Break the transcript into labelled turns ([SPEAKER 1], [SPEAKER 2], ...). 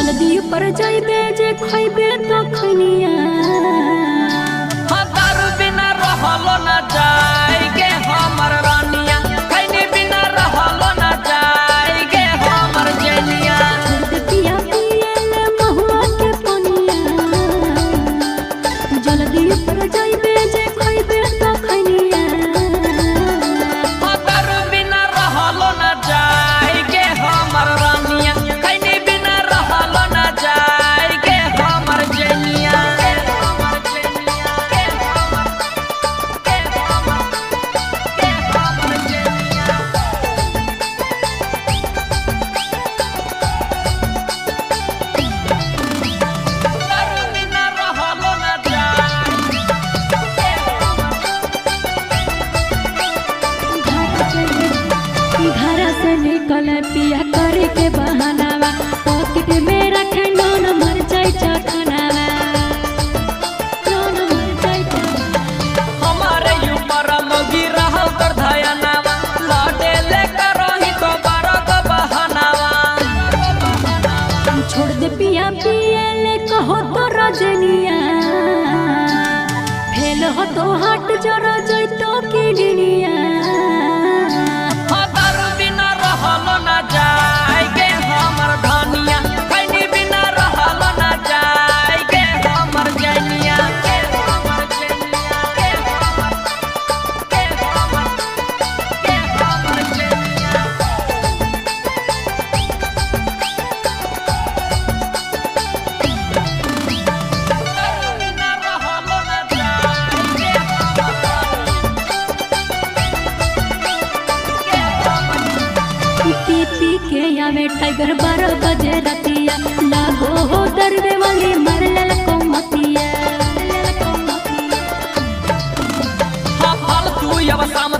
[SPEAKER 1] जल्दी पर जाइबे जे खइबे तो खनिया
[SPEAKER 2] दारू बिना रहलो ना जाए गे हमर रानिया खैनी बिना रहलो ना जाए गे हमर जनिया
[SPEAKER 1] पिया पियले महुआ के पनिया जल्दी पर जाइबे जे खइबे तो खनिया
[SPEAKER 2] दारू बिना रहलो ना जाए गे हमर रानिया खैनी बिना रहलो ना जाए गे हमर जनिया
[SPEAKER 1] घर से निकल पिया करे के बहानावा पॉकेट में रखे नोन मरचाई चखनावा नोन मरचाई
[SPEAKER 2] हमारे ऊपर मोगी रहल कर धयनावा लौटे लेकर रही तो बारह बहानावा
[SPEAKER 1] छोड़ दे पिया पियले कहो तो रजनिया फेल हो तो हट जरा जइतो की दुनिया
[SPEAKER 2] दारू बिना रहलो ना जाए गे हमर धनिया खैनी बिना रहलो ना जाए गे हमर जनिया
[SPEAKER 1] पी पी के आवे टाइगर 12 बजे रतिया लागो हो दर्द वाली मर लेल कोमतिया
[SPEAKER 2] फालतू अब शाम